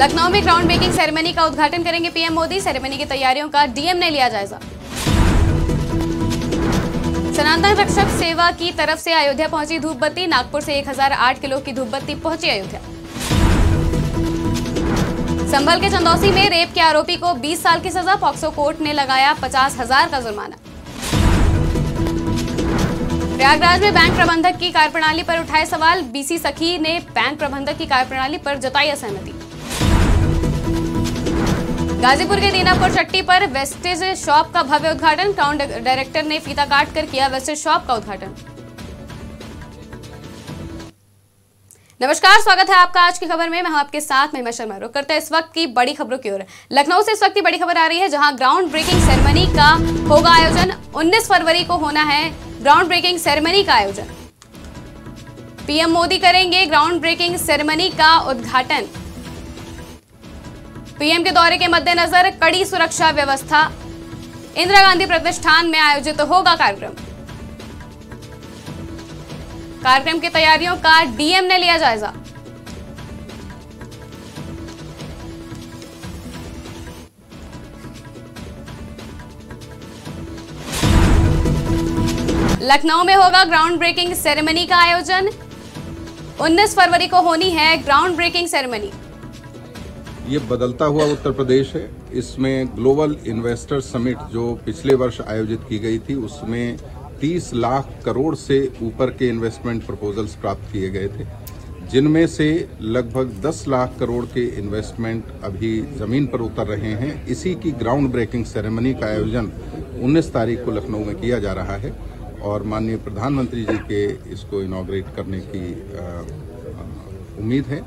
लखनऊ में ground breaking ceremony का उद्घाटन करेंगे पीएम मोदी। सेरेमनी की तैयारियों का डीएम ने लिया जायजा। सनातन रक्षक सेवा की तरफ से अयोध्या पहुंची धूप बत्ती। नागपुर से 1008 किलो की धूप बत्ती पहुंची अयोध्या। संभल के चंदौसी में रेप के आरोपी को 20 साल की सजा। पॉक्सो कोर्ट ने लगाया 50,000 का जुर्माना। प्रयागराज में बैंक प्रबंधक की कार्यप्रणाली पर उठाए सवाल। बीसी सखी ने बैंक प्रबंधक की कार्यप्रणाली पर जताई असहमति। गाजीपुर के दीनापुर चट्टी पर वेस्टेज शॉप का भव्य उद्घाटन। टाउन डायरेक्टर ने फीता काट कर किया वेस्टेज शॉप का उद्घाटन। नमस्कार, स्वागत है आपका आज की खबर में। मैं हूं आपके साथ महिमा शर्मा। रुक करते हैं इस वक्त की बड़ी खबरों की ओर। लखनऊ से इस वक्त की बड़ी खबर आ रही है, जहां ग्राउंड ब्रेकिंग सेरेमनी का होगा आयोजन। 19 फरवरी को होना है ग्राउंड ब्रेकिंग सेरेमनी का आयोजन। पीएम मोदी करेंगे ग्राउंड ब्रेकिंग सेरेमनी का उद्घाटन। पीएम के दौरे के मद्देनजर कड़ी सुरक्षा व्यवस्था। इंदिरा गांधी प्रतिष्ठान में आयोजित होगा कार्यक्रम। कार्यक्रम की तैयारियों का डीएम ने लिया जायजा। लखनऊ में होगा ग्राउंड ब्रेकिंग सेरेमनी का आयोजन। 19 फरवरी को होनी है ग्राउंड ब्रेकिंग सेरेमनी। ये बदलता हुआ उत्तर प्रदेश है। इसमें ग्लोबल इन्वेस्टर समिट जो पिछले वर्ष आयोजित की गई थी, उसमें 30 लाख करोड़ से ऊपर के इन्वेस्टमेंट प्रपोजल्स प्राप्त किए गए थे, जिनमें से लगभग 10 लाख करोड़ के इन्वेस्टमेंट अभी जमीन पर उतर रहे हैं। इसी की ग्राउंड ब्रेकिंग सेरेमनी का आयोजन 19 तारीख को लखनऊ में किया जा रहा है और माननीय प्रधानमंत्री जी के इसको इनॉग्रेट करने की उम्मीद है।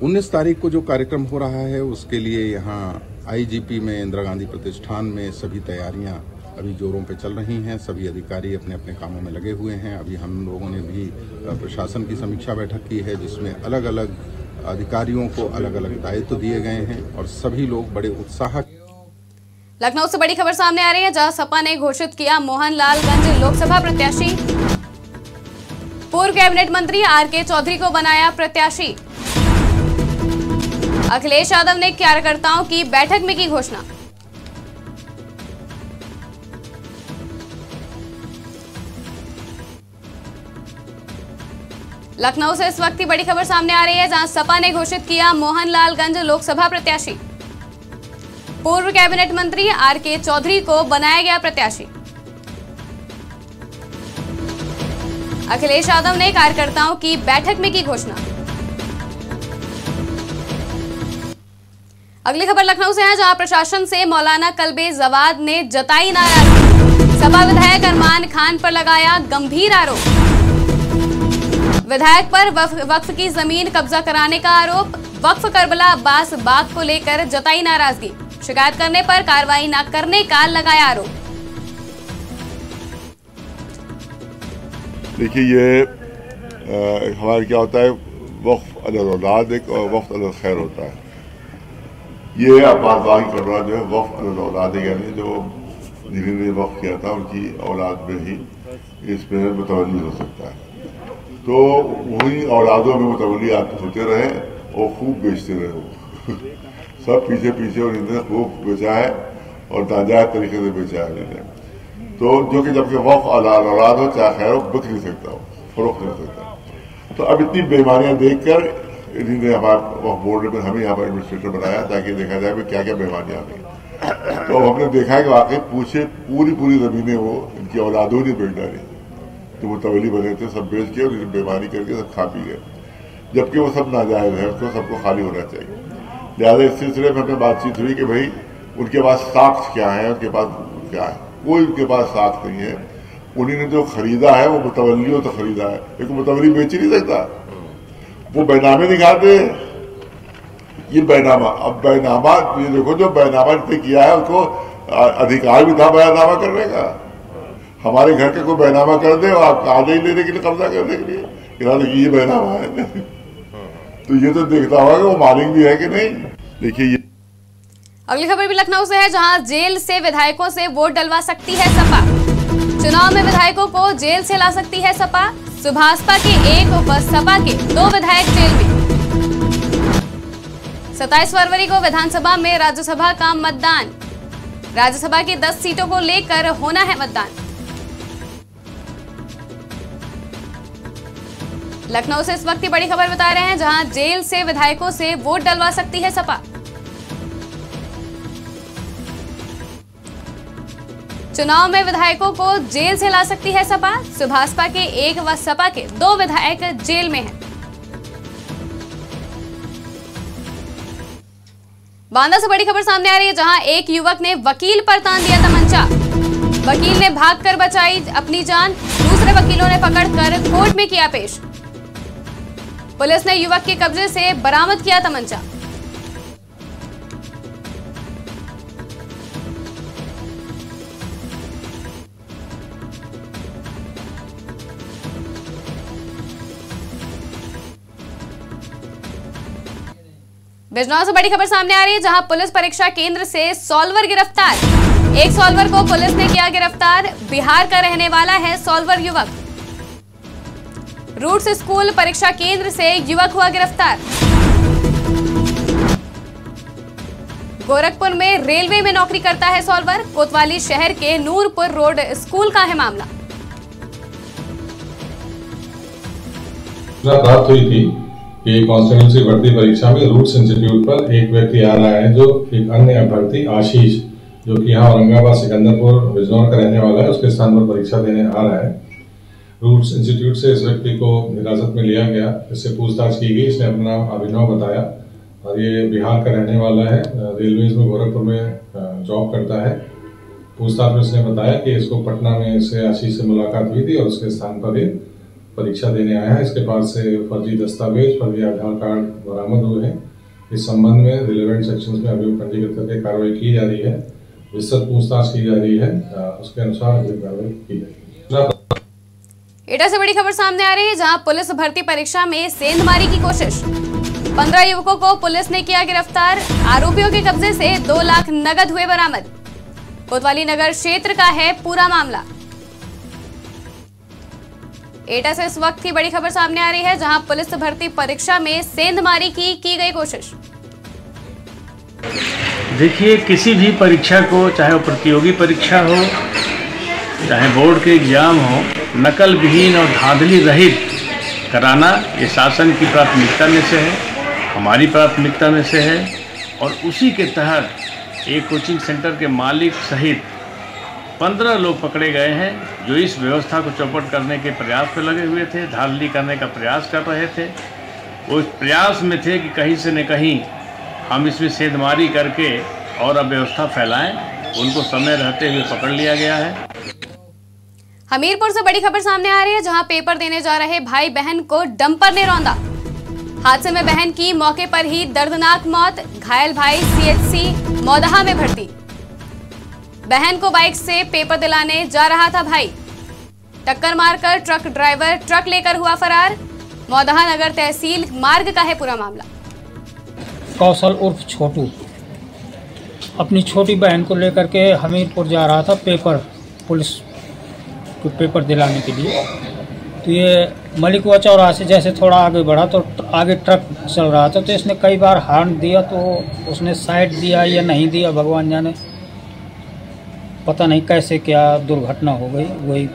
19 तारीख को जो कार्यक्रम हो रहा है, उसके लिए यहाँ आईजीपी में इंदिरा गांधी प्रतिष्ठान में सभी तैयारियां अभी जोरों पे चल रही हैं। सभी अधिकारी अपने अपने कामों में लगे हुए हैं। अभी हम लोगों ने भी प्रशासन की समीक्षा बैठक की है, जिसमें अलग अलग अधिकारियों को अलग अलग दायित्व दिए गए हैं और सभी लोग बड़े उत्साह। लखनऊ से बड़ी खबर सामने आ रही है, जहां सपा ने घोषित किया मोहनलालगंज लोकसभा प्रत्याशी। पूर्व कैबिनेट मंत्री आरके चौधरी को बनाया प्रत्याशी। अखिलेश यादव ने कार्यकर्ताओं की बैठक में की घोषणा। लखनऊ से इस वक्त की बड़ी खबर सामने आ रही है, जहां सपा ने घोषित किया मोहनलालगंज लोकसभा प्रत्याशी। पूर्व कैबिनेट मंत्री आरके चौधरी को बनाया गया प्रत्याशी। अखिलेश यादव ने कार्यकर्ताओं की बैठक में की घोषणा। अगली खबर लखनऊ से है, जहां प्रशासन से मौलाना कल्बे जवाद ने जताई नाराजगी। सपा विधायक अरमान खान पर लगाया गंभीर आरोप। विधायक पर वक्फ की जमीन कब्जा कराने का आरोप। वक्फ करबला अब्बास बाग को लेकर जताई नाराजगी। शिकायत करने पर कार्रवाई न करने का लगाया आरोप। देखिए, ये हमारे क्या होता है, वक्फ अल-औलाद एक और वक्फ अल-खैर होता है। ये आबादवाही करना जो है वक्फ अल-औलाद है, यानी जो जिन्होंने वक्फ किया था उनकी औलाद में ही इसमें मुतवल्ली हो सकता है। तो वही औलादों में मुतवल्ली आप होते रहे और खूब बेचते रहे हो। सब पीछे पीछे और इन्होंने खूब बेचा है और नाजायज तरीके से बेचा है इन्होंने। तो जो कि जबकि वक्फ औलाद हो चाहे खैर हो, बिक नहीं सकता हो, फरोख्त नहीं सकता। तो अब इतनी बेमारियां देखकर इन्होंने हमारे वक्फ बोर्ड में हमें यहाँ पर एडमिनिस्ट्रेटर बनाया, ताकि देखा जाए कि क्या क्या बेमारियां आ गई। तो हमने देखा है कि वाकई पूरी जमीनें वो इनकी औलादों ने बेच डाली, तो मुतवल्ली बने थे, सब बेच के और बेमारी करके सब खा पी गए, जबकि वो सब नाजायज है, उसको सबको खाली होना चाहिए। लिहाजा इस सिलसिले में हमें बातचीत हुई कि भाई उनके पास साख्त क्या है, उनके पास क्या है। कोई उनके पास साख्त नहीं है। उन्होंने जो खरीदा है वो मुतवल्लियों तो खरीदा है, लेकिन मुतवल्ली बेच नहीं सकता। वो बैनामे दिखाते, ये बैनामा। अब बैनामा ये देखो, जो बैनामा जिसने किया है उसको अधिकार भी था बैनामा करने का। हमारे घर का कोई बैनामा कर दे और आप कागज लेने के लिए, कब्जा करने के लिए, ये बैनामा है। तो ये तो देखता होगा कि वो मालिक भी है कि नहीं। देखिए, ये अगली खबर भी लखनऊ से है, जहां जेल से विधायकों से वोट डलवा सकती है सपा। चुनाव में विधायकों को जेल से ला सकती है सपा। सुभाषपा के 1 व सपा के 2 विधायक जेल में। 27 फरवरी को विधानसभा में राज्यसभा का मतदान। राज्यसभा की 10 सीटों को लेकर होना है मतदान। लखनऊ से इस वक्त की बड़ी खबर बता रहे हैं, जहां जेल से विधायकों से वोट डलवा सकती है सपा। चुनाव में विधायकों को जेल से ला सकती है सपा। सुभाषपा के 1 व सपा के 2 विधायक जेल में हैं। बांदा से बड़ी खबर सामने आ रही है, जहां एक युवक ने वकील पर तान दिया तमंचा। वकील ने भागकर बचाई अपनी जान, दूसरे वकीलों ने पकड़कर कोर्ट में किया पेश। पुलिस ने युवक के कब्जे से बरामद किया तमंचा। बिजनौर से बड़ी खबर सामने आ रही है, जहां पुलिस परीक्षा केंद्र से सॉल्वर गिरफ्तार। एक सॉल्वर को पुलिस ने किया गिरफ्तार। बिहार का रहने वाला है सॉल्वर युवक। रूट्स स्कूल परीक्षा केंद्र से युवक हुआ गिरफ्तार। गोरखपुर में रेलवे में नौकरी करता है सॉल्वर। कोतवाली शहर के नूरपुर रोड स्कूल का है मामला। बात हुई थी कि कांस्टेबल की भर्ती परीक्षा में रूट्स इंस्टीट्यूट पर एक व्यक्ति आ रहा है, जो एक अन्य अभ्यर्थी आशीष, जो कि यहाँ औरंगाबाद सिकंदरपुर बिजनौर का रहने वाला है, उसके स्थान पर परीक्षा देने आ रहा है। रूट्स इंस्टीट्यूट से इस व्यक्ति को हिरासत में लिया गया। इससे पूछताछ की गई। इसने अपना नाम अभिनव बताया और ये बिहार का रहने वाला है। रेलवेज में गोरखपुर में जॉब करता है। पूछताछ में इसने बताया कि इसको पटना में इससे आशीष से मुलाकात हुई थी और उसके स्थान पर ये परीक्षा देने आया है। इसके पास से फर्जी दस्तावेज, फर्जी आधार कार्ड बरामद हुए हैं। इस संबंध में रिलेवेंट सेक्शंस में अभियोग पंजीकृत करके कार्रवाई की जा रही है। विस्तृत पूछताछ की जा रही है, उसके अनुसार अगली कार्रवाई की जाएगी। एटा से बड़ी खबर सामने आ रही है, जहां पुलिस भर्ती परीक्षा में सेंधमारी की कोशिश। 15 युवकों को पुलिस ने किया गिरफ्तार। आरोपियों के कब्जे से 2 लाख नगद हुए बरामद। कोतवाली नगर क्षेत्र का है पूरा मामला। एटा से इस वक्त की बड़ी खबर सामने आ रही है, जहां पुलिस भर्ती परीक्षा में सेंधमारी की गई कोशिश। देखिए, किसी भी परीक्षा को, चाहे वो प्रतियोगी परीक्षा हो, चाहे बोर्ड के एग्जाम हो, नकल विहीन और धांधली रहित कराना ये शासन की प्राथमिकता में से है, हमारी प्राथमिकता में से है। और उसी के तहत एक कोचिंग सेंटर के मालिक सहित 15 लोग पकड़े गए हैं, जो इस व्यवस्था को चौपट करने के प्रयास में लगे हुए थे, धांधली करने का प्रयास कर रहे थे। वो इस प्रयास में थे कि कहीं से न कहीं हम इसमें सेंधमारी करके और अव्यवस्था फैलाएं। उनको समय रहते हुए पकड़ लिया गया है। हमीरपुर से बड़ी खबर सामने आ रही है, जहां पेपर देने जा रहे भाई बहन को डंपर ने रौंदा। हादसे में बहन की मौके पर ही दर्दनाक मौत। घायल भाई सीएचसी मौदहा में भर्ती। बहन को बाइक से पेपर दिलाने जा रहा था भाई। टक्कर मारकर ट्रक ड्राइवर ट्रक लेकर हुआ फरार। मौदहा नगर तहसील मार्ग का है पूरा मामला। कौशल उर्फ छोटू अपनी छोटी बहन को लेकर के हमीरपुर जा रहा था पुलिस को पेपर दिलाने के लिए। तो ये मलिकवा चौराहे से जैसे थोड़ा आगे बढ़ा तो आगे ट्रक चल रहा था, तो इसने कई बार हॉर्न दिया, तो उसने साइड दिया या नहीं दिया, भगवान जाने, पता नहीं कैसे क्या दुर्घटना हो गई। वही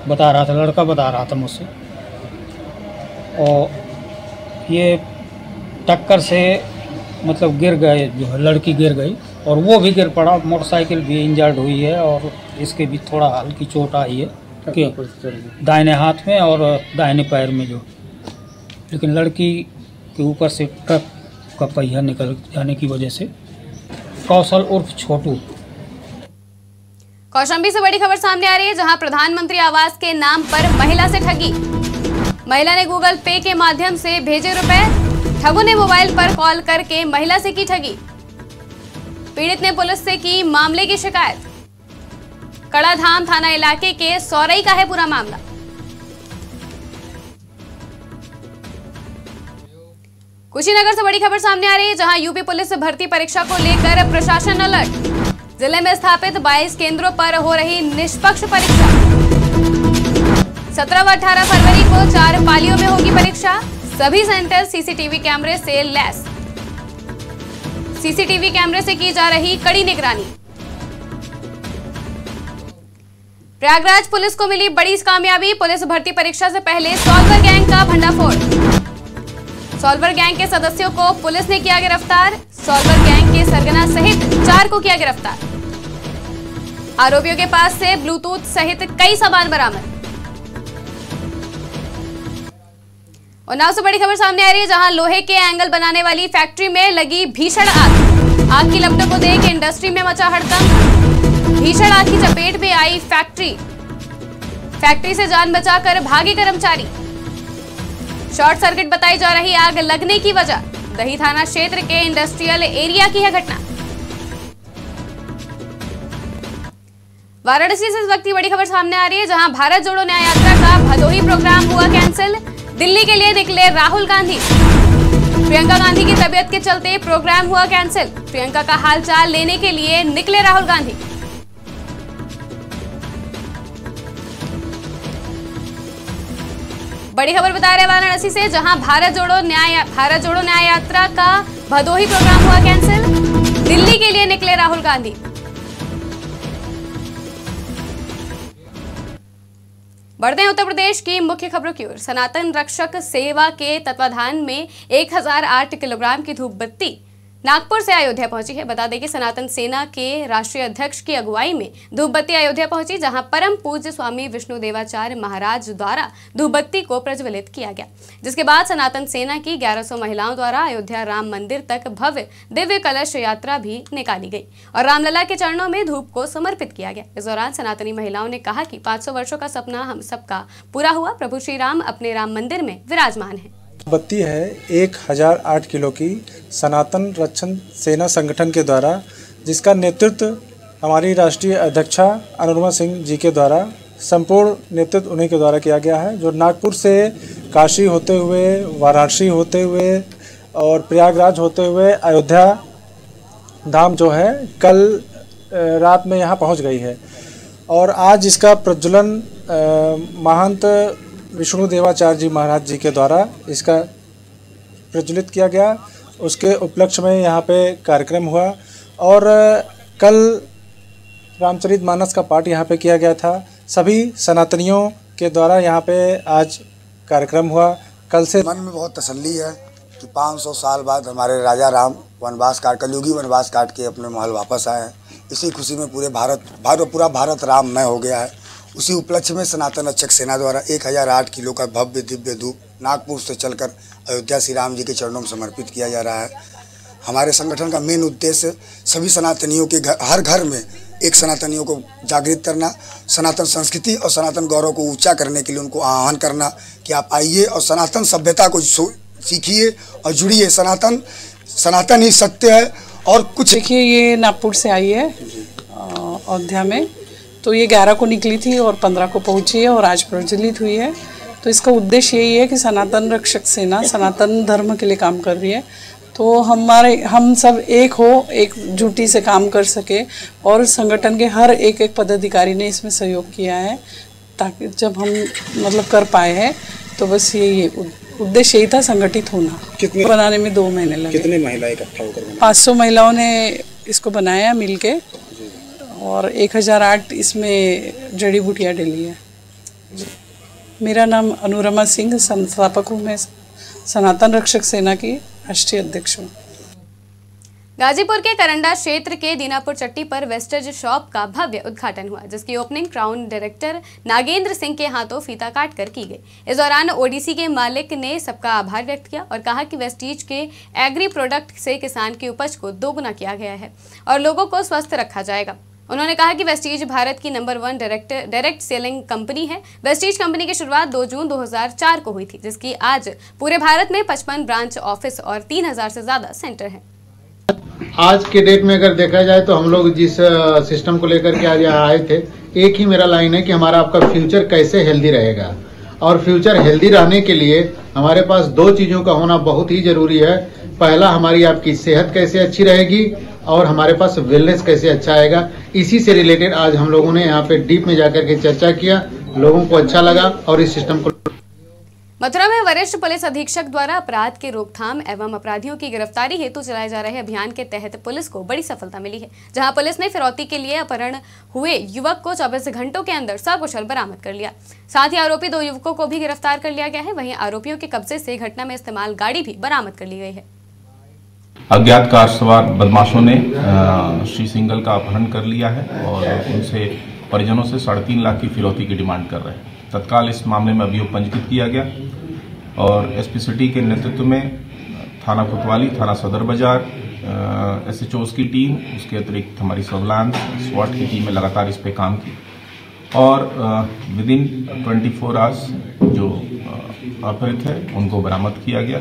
बता रहा था, लड़का बता रहा था मुझसे। और ये टक्कर से मतलब गिर गए, जो है लड़की गिर गई और वो भी गिर पड़ा। मोटरसाइकिल भी इंजर्ड हुई है और इसके भी थोड़ा हल्की चोट आई है कि दाहिने हाथ में और दाहिने पैर में जो, लेकिन लड़की के ऊपर से ट्रक का पहिया निकल जाने की वजह से। कौशल उर्फ छोटू। कौशाम्बी से बड़ी खबर सामने आ रही है, जहां प्रधानमंत्री आवास के नाम पर महिला से ठगी। महिला ने गूगल पे के माध्यम से भेजे रुपए। ठगों ने मोबाइल पर कॉल करके महिला से की ठगी। पीड़ित ने पुलिस से की मामले की शिकायत। कड़ाधाम थाना इलाके के सौरई का है पूरा मामला। कुशीनगर से बड़ी खबर सामने आ रही है, जहां यूपी पुलिस भर्ती परीक्षा को लेकर प्रशासन अलर्ट। जिले में स्थापित 22 केंद्रों पर हो रही निष्पक्ष परीक्षा। 17 व 18 फरवरी को 4 पालियों में होगी परीक्षा। सभी सेंटर सीसीटीवी कैमरे से लैस। सीसीटीवी कैमरे से की जा रही कड़ी निगरानी। प्रयागराज पुलिस को मिली बड़ी कामयाबी, पुलिस भर्ती परीक्षा से पहले सॉल्वर गैंग का भंडाफोड़। सॉल्वर गैंग के सदस्यों को पुलिस ने किया गिरफ्तार। सॉल्वर गैंग के सरगना सहित 4 को किया गिरफ्तार। आरोपियों के पास से ब्लूटूथ सहित कई सामान बरामद। उन्नाव से बड़ी खबर सामने आ रही है, जहां लोहे के एंगल बनाने वाली फैक्ट्री में लगी भीषण आग। आग की लपटों को देख इंडस्ट्री में मचा हड़कंप। भीषण आग की चपेट में आई फैक्ट्री से जान बचाकर भागे कर्मचारी। शॉर्ट सर्किट बताई जा रही आग लगने की वजह। दही थाना क्षेत्र के इंडस्ट्रियल एरिया की है घटना। वाराणसी से इस वक्त की बड़ी खबर सामने आ रही है, जहां भारत जोड़ो न्याय यात्रा का भदोही प्रोग्राम हुआ कैंसिल। दिल्ली के लिए निकले राहुल गांधी। प्रियंका गांधी की तबीयत के चलते प्रोग्राम हुआ कैंसिल। प्रियंका का हालचाल लेने के लिए निकले राहुल गांधी। बड़ी खबर बता रहे वाराणसी से, जहां भारत जोड़ो न्याय यात्रा का भदोही प्रोग्राम हुआ कैंसिल। दिल्ली के लिए निकले राहुल गांधी। बढ़ते हैं उत्तर प्रदेश की मुख्य खबरों की ओर। सनातन रक्षक सेवा के तत्वाधान में 1008 किलोग्राम की धूप बत्ती नागपुर से अयोध्या पहुंची है। बता दें कि सनातन सेना के राष्ट्रीय अध्यक्ष की अगुवाई में धूप बत्ती अयोध्या पहुंची, जहां परम पूज्य स्वामी विष्णुदेवाचार्य महाराज द्वारा धूप बत्ती को प्रज्वलित किया गया, जिसके बाद सनातन सेना की 1100 महिलाओं द्वारा अयोध्या राम मंदिर तक भव्य दिव्य कलश यात्रा भी निकाली गई और रामलला के चरणों में धूप को समर्पित किया गया। इस दौरान सनातनी महिलाओं ने कहा कि 500 वर्षों का सपना हम सबका पूरा हुआ। प्रभु श्री राम अपने राम मंदिर में विराजमान है। बत्ती है 1008 किलो की सनातन रक्षण सेना संगठन के द्वारा, जिसका नेतृत्व हमारी राष्ट्रीय अध्यक्षा अनुरमा सिंह जी के द्वारा, संपूर्ण नेतृत्व उन्हीं के द्वारा किया गया है, जो नागपुर से काशी होते हुए, वाराणसी होते हुए और प्रयागराज होते हुए अयोध्या धाम जो है कल रात में यहाँ पहुँच गई है। और आज इसका प्रज्वलन महंत विष्णुदेवाचार्य जी महाराज जी के द्वारा इसका प्रज्वलित किया गया। उसके उपलक्ष्य में यहाँ पे कार्यक्रम हुआ और कल रामचरितमानस का पाठ यहाँ पे किया गया था। सभी सनातनियों के द्वारा यहाँ पे आज कार्यक्रम हुआ। कल से मन में बहुत तसल्ली है कि 500 साल बाद हमारे राजा राम कलयुगी वनवास काट के अपने महल वापस आए हैं। इसी खुशी में पूरा भारत राममय हो गया है। उसी उपलक्ष्य में सनातन रक्षक सेना द्वारा 1008 किलो का भव्य दिव्य धूप नागपुर से चलकर अयोध्या श्री राम जी के चरणों में समर्पित किया जा रहा है। हमारे संगठन का मेन उद्देश्य सभी सनातनियों के हर घर में एक सनातनियों को जागृत करना, सनातन संस्कृति और सनातन गौरव को ऊंचा करने के लिए उनको आह्वान करना कि आप आइए और सनातन सभ्यता को सीखिए और जुड़िए। सनातन ही सत्य है। और कुछ देखिए, ये नागपुर से आई है अयोध्या में, तो ये 11 को निकली थी और 15 को पहुंची है और आज प्रज्वलित हुई है। तो इसका उद्देश्य यही है कि सनातन रक्षक सेना सनातन धर्म के लिए काम कर रही है, तो हम सब एकजुटी से काम कर सके और संगठन के हर एक पदाधिकारी ने इसमें सहयोग किया है, ताकि जब हम कर पाए हैं। तो बस ये उद्देश्य यही था, संगठित होना। कितने बनाने में 2 महीने लगे। कितने महिलाएं इकट्ठा होकर? 500 महिलाओं ने इसको बनाया मिलके और 1008 इसमें जड़ी बूटियाँ डली है। मेरा नाम अनुरमा सिंह, संस्थापक हूँ मैं, सनातन रक्षक सेना की राष्ट्रीय अध्यक्ष हूँ। गाजीपुर के करंडा क्षेत्र के दीनापुर चट्टी पर वेस्टेज शॉप का भव्य उद्घाटन हुआ, जिसकी opening crown director Nagendra Singh के हाथों फीता काट कर की गई। इस दौरान ओडीसी के मालिक ने सबका आभार व्यक्त किया और कहा कि वेस्टीज के एग्री प्रोडक्ट से किसान की उपज को दोगुना किया गया है और लोगों को स्वस्थ रखा जाएगा। उन्होंने कहा कि वेस्टीज भारत की नंबर 1 डायरेक्ट सेलिंग कंपनी है। वेस्टीज कंपनी की शुरुआत 2 जून 2004 को हुई थी, जिसकी आज पूरे भारत में 55 ब्रांच ऑफिस और 3000 से ज्यादा सेंटर हैं। आज के डेट में अगर देखा जाए तो हम लोग जिस सिस्टम को लेकर के आज यहाँ आए थे, एक ही मेरा लाइन है कि हमारा आपका फ्यूचर कैसे हेल्दी रहेगा। और फ्यूचर हेल्दी रहने के लिए हमारे पास 2 चीज़ों का होना बहुत ही जरूरी है। पहला, हमारी आपकी सेहत कैसे अच्छी रहेगी और हमारे पास वेलनेस कैसे अच्छा आएगा। इसी से रिलेटेड आज हम लोगों ने यहाँ पे डीप में जाकर के चर्चा किया, लोगों को अच्छा लगा और इस सिस्टम को। मथुरा में वरिष्ठ पुलिस अधीक्षक द्वारा अपराध के रोकथाम एवं अपराधियों की गिरफ्तारी हेतु चलाए जा रहे अभियान के तहत पुलिस को बड़ी सफलता मिली है, जहां पुलिस ने फिरौती के लिए अपहरण हुए युवक को 24 घंटों के अंदर सकुशल बरामद कर लिया। साथ ही आरोपी 2 युवकों को भी गिरफ्तार कर लिया गया है। वहीं आरोपियों के कब्जे से घटना में इस्तेमाल गाड़ी भी बरामद कर ली गई है। अज्ञात कार सवार बदमाशों ने श्री सिंगल का अपहरण कर लिया है और उनसे परिजनों से 3.5 लाख की फिरौती की डिमांड कर रहे हैं। तत्काल इस मामले में अभियोग पंजीकृत किया गया और एसपी सिटी के नेतृत्व में थाना कोतवाली, थाना सदर बाजार, SHOs की टीम, उसके अतिरिक्त हमारी सर्विलांस SWAT की टीम में लगातार इस पे काम की और विदिन 24 आवर्स जो अपहृत है उनको बरामद किया गया।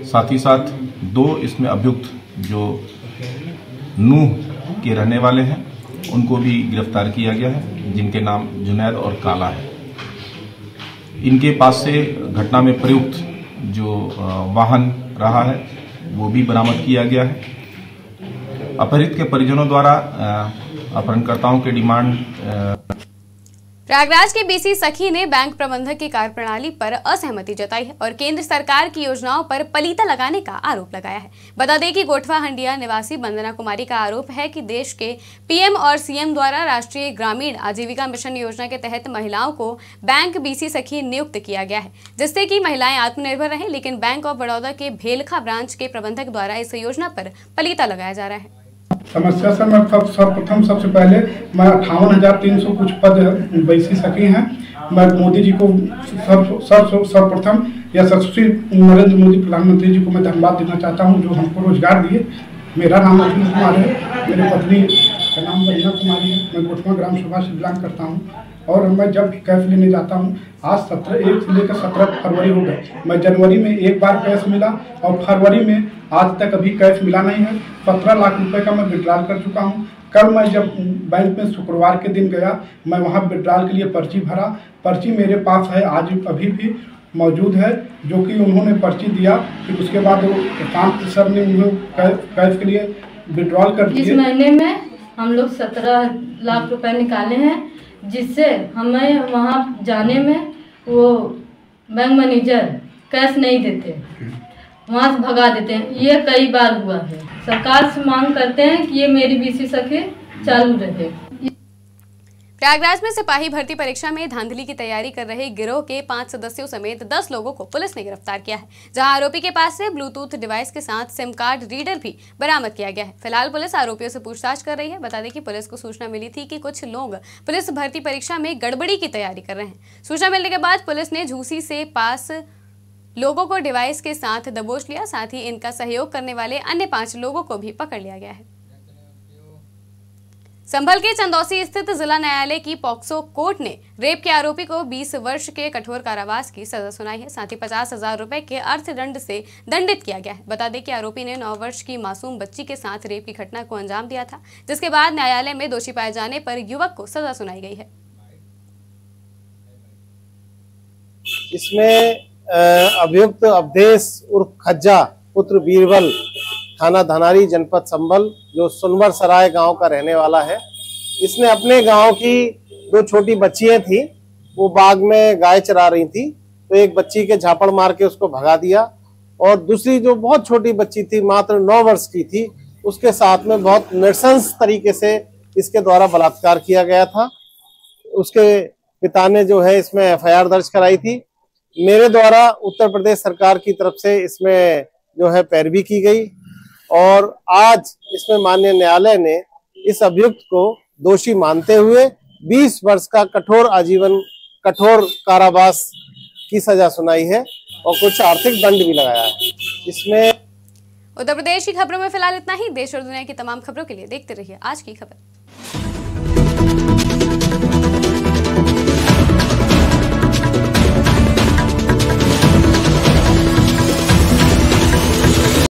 साथ ही साथ 2 इसमें अभियुक्त जो नूह के रहने वाले हैं उनको भी गिरफ्तार किया गया है, जिनके नाम जुनैद और काला है। इनके पास से घटना में प्रयुक्त जो वाहन रहा है वो भी बरामद किया गया है। अपहृत के परिजनों द्वारा अपहरणकर्ताओं के डिमांड प्रयागराज के बीसी सखी ने बैंक प्रबंधक की कार्यप्रणाली पर असहमति जताई है और केंद्र सरकार की योजनाओं पर पलीता लगाने का आरोप लगाया है। बता दें कि गोठवा हंडिया निवासी वंदना कुमारी का आरोप है कि देश के पीएम और सीएम द्वारा राष्ट्रीय ग्रामीण आजीविका मिशन योजना के तहत महिलाओं को बैंक बीसी सखी नियुक्त किया गया है, जिससे कि महिलाएं आत्मनिर्भर रहें। लेकिन बैंक ऑफ बड़ौदा के भेलखा ब्रांच के प्रबंधक द्वारा इस योजना पर पलीता लगाया जा रहा है। समस्या से मैं सर्वप्रथम सबसे पहले मैं 58,300 कुछ पद बीसी सखी हैं। मैं मोदी जी को सर्वप्रथम यशस्वी नरेंद्र मोदी प्रधानमंत्री जी को मैं धन्यवाद देना चाहता हूं, जो हमको रोजगार दिए। मेरा नाम अखिल कुमार है, मेरी पत्नी का नाम वंदना कुमारी है। मैं गोठवा ग्राम सभा से बिलोंग करता हूं और मैं जब भी कैश लेने जाता हूं, आज 1 से लेकर 17 फरवरी हो गए। मैं जनवरी में एक बार कैश मिला और फरवरी में आज तक अभी कैश मिला नहीं है। 17 लाख रुपए का मैं विड्रॉल कर चुका हूं। कल मैं जब बैंक में शुक्रवार के दिन गया, मैं वहां विड्रॉल के लिए पर्ची भरा। पर्ची मेरे पास है, आज अभी भी मौजूद है, जो कि उन्होंने पर्ची दिया। फिर उसके बाद कांत सर ने कैश के लिए विड्रॉल कर दिए। इस महीने में हम लोग 17 लाख रुपए निकाले हैं, जिससे हमें वहां जाने में वो बैंक मैनेजर कैश नहीं देते, वहां से भगा देते हैं। ये कई बार हुआ है। सरकार से मांग करते हैं कि ये मेरी बीसी सखी चालू रहे। प्रयागराज में सिपाही भर्ती परीक्षा में धांधली की तैयारी कर रहे गिरोह के 5 सदस्यों समेत 10 लोगों को पुलिस ने गिरफ्तार किया है, जहां आरोपी के पास से ब्लूटूथ डिवाइस के साथ सिम कार्ड रीडर भी बरामद किया गया है। फिलहाल पुलिस आरोपियों से पूछताछ कर रही है। बता दें कि पुलिस को सूचना मिली थी कि कुछ लोग पुलिस भर्ती परीक्षा में गड़बड़ी की तैयारी कर रहे हैं। सूचना मिलने के बाद पुलिस ने झूसी से पास लोगों को डिवाइस के साथ दबोच लिया। साथ ही इनका सहयोग करने वाले अन्य 5 लोगों को भी पकड़ लिया गया है। संभल के चंदौसी स्थित जिला न्यायालय की पॉक्सो कोर्ट ने रेप के आरोपी को 20 वर्ष के कठोर कारावास की सजा सुनाई है। साथ ही 50,000 रुपए के अर्थदंड से दंडित किया गया है। बता दें कि आरोपी ने 9 वर्ष की मासूम बच्ची के साथ रेप की घटना को अंजाम दिया था, जिसके बाद न्यायालय में दोषी पाए जाने पर युवक को सजा सुनाई गई है। इसमें अभियुक्त अवधेश उर्फ खज्जा पुत्र बीरबल, थाना धनारी, जनपद संभल, जो सुनवर सराय गांव का रहने वाला है। इसने अपने गांव की 2 छोटी बच्चियां थी, वो बाग में गाय चरा रही थी, तो एक बच्ची के झापड़ मार के उसको भगा दिया और दूसरी जो बहुत छोटी बच्ची थी, मात्र 9 वर्ष की थी, उसके साथ में बहुत नृशंस तरीके से इसके द्वारा बलात्कार किया गया था। उसके पिता ने जो है इसमें FIR दर्ज कराई थी। मेरे द्वारा उत्तर प्रदेश सरकार की तरफ से इसमें जो है पैरवी की गई और आज इसमें माननीय न्यायालय ने इस अभियुक्त को दोषी मानते हुए 20 वर्ष का कठोर कारावास की सजा सुनाई है और कुछ आर्थिक दंड भी लगाया है। इसमें उत्तर प्रदेश की खबरों में फिलहाल इतना ही। देश और दुनिया की तमाम खबरों के लिए देखते रहिए आज की खबर।